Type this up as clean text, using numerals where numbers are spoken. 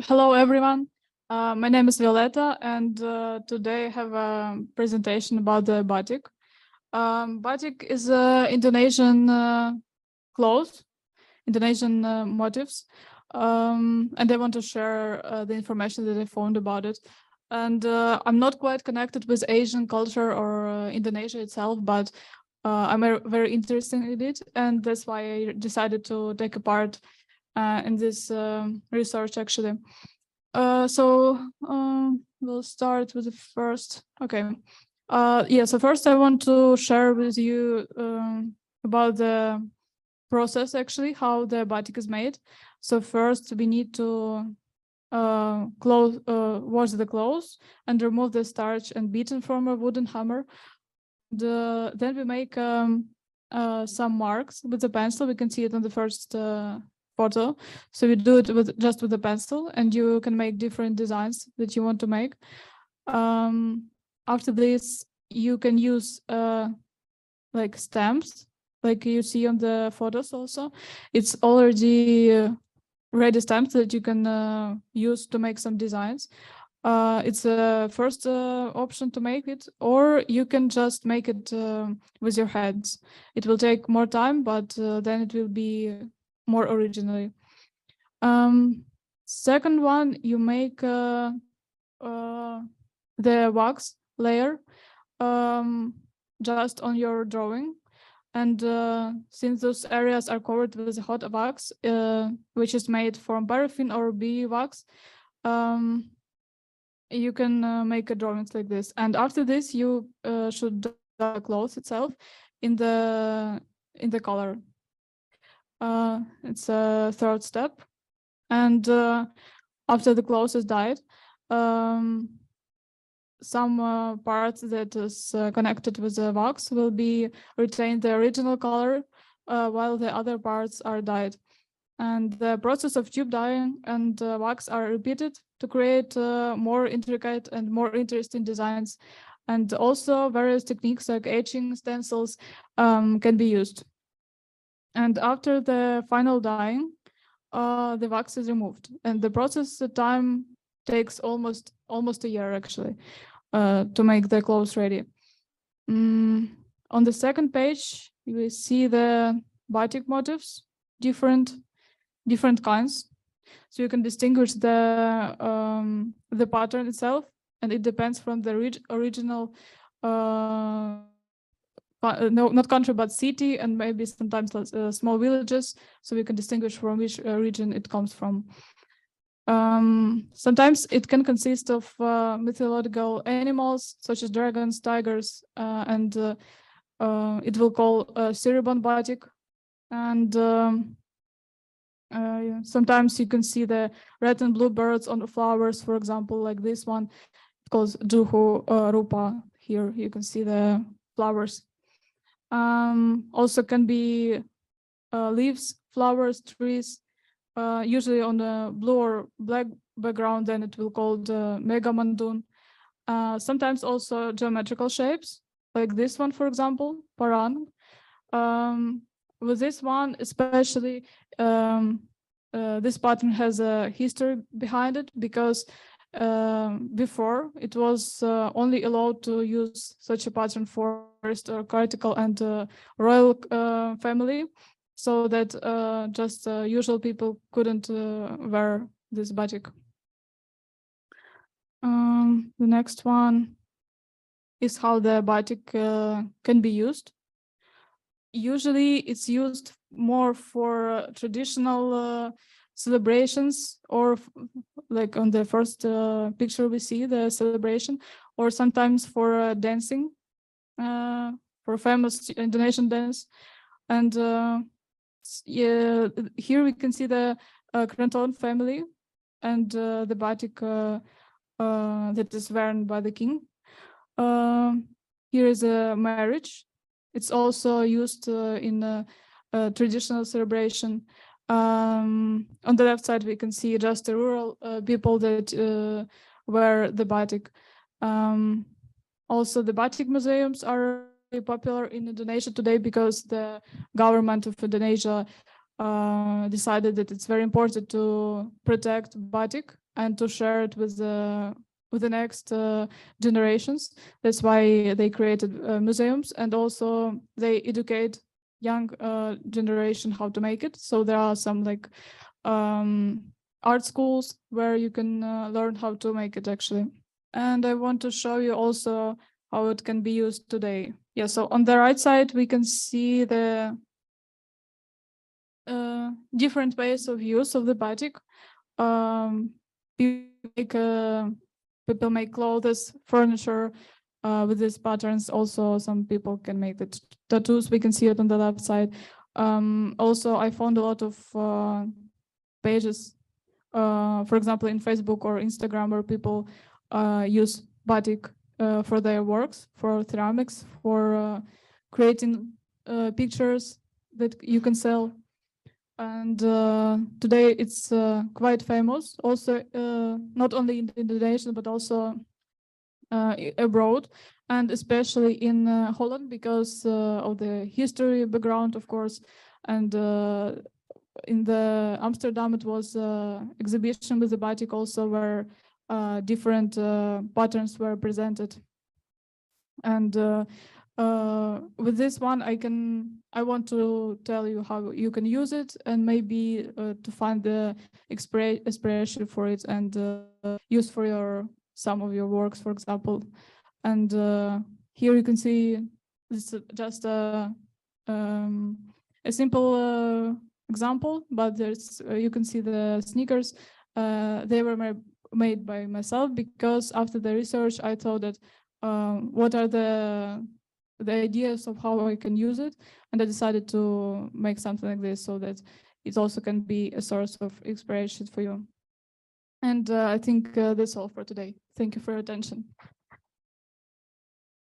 Hello, everyone. My name is Violetta, and today I have a presentation about the batik. Batik is Indonesian clothes, Indonesian motifs, and I want to share the information that I found about it. And I'm not quite connected with Asian culture or Indonesia itself, but I'm very interested in it, and that's why I decided to take a part in this research, actually. We'll start with the first. Okay. So first I want to share with you about the process, actually, how the batik is made. So first we need to wash the clothes and remove the starch and beaten from a wooden hammer. Then we make some marks with the pencil. We can see it on the first photo. So we do it just with a pencil, and you can make different designs that you want to make. After this, you can use like stamps, like you see on the photos also. It's already ready stamps that you can use to make some designs. It's a first option to make it, or you can just make it with your hands. It will take more time, but then it will be more originally. Second one, you make the wax layer just on your drawing. And since those areas are covered with hot wax, which is made from paraffin or beeswax, you can make a drawings like this. And after this, you should dye the clothes itself in the color. It's a third step. And after the clothes is dyed, some parts that is connected with the wax will be retain the original color, while the other parts are dyed. And the process of tube dyeing and wax are repeated to create more intricate and more interesting designs. And also various techniques like etching, stencils can be used. And after the final dyeing, the wax is removed. And the process time takes almost a year, actually, to make the clothes ready. On the second page, you will see the batik motifs, different kinds. So you can distinguish the pattern itself, and it depends from the original no, not country, but city, and maybe sometimes small villages, so we can distinguish from which region it comes from. Sometimes it can consist of mythological animals such as dragons, tigers, and it will call Siribon batik. And sometimes you can see the red and blue birds on the flowers, for example, like this one. It calls Juhu Rupa. Here you can see the flowers. Also can be leaves, flowers, trees, usually on a blue or black background, then it will called Mega Mandun. Sometimes also geometrical shapes, like this one, for example, Parang. With this one, especially, this pattern has a history behind it, because before it was only allowed to use such a pattern for aristocratical and royal family, so that just usual people couldn't wear this batik. The next one is how the batik can be used. Usually it's used more for traditional celebrations, or like on the first picture we see the celebration, or sometimes for dancing, for famous Indonesian dance. And yeah, here we can see the Krenton family and the batik that is worn by the king. Here is a marriage. It's also used in a traditional celebration. On the left side, we can see just the rural people that wear the batik. Also, the batik museums are very popular in Indonesia today, because the government of Indonesia decided that it's very important to protect batik and to share it with the next generations. That's why they created museums, and also they educate young generation how to make it. So there are some like art schools where you can learn how to make it actually. And I want to show you also how it can be used today. Yeah, so on the right side, we can see the different ways of use of the batik. People make clothes, furniture with these patterns. Also, some people can make the tattoos. We can see it on the left side. Also, I found a lot of pages, for example, in Facebook or Instagram, where people use batik for their works, for ceramics, for creating pictures that you can sell. And today it's quite famous, also not only in Indonesia, but also abroad, and especially in Holland, because of the history background, of course. And in the Amsterdam, it was exhibition with the batik also, where different patterns were presented. And with this one, I want to tell you how you can use it, and maybe to find the inspiration for it, and use for some of your works, for example. And here you can see this is just a simple example, but there's you can see the sneakers. They were made by myself, because after the research, I thought that what are the ideas of how I can use it, and I decided to make something like this, so that it also can be a source of inspiration for you. And I think that's all for today. Thank you for your attention.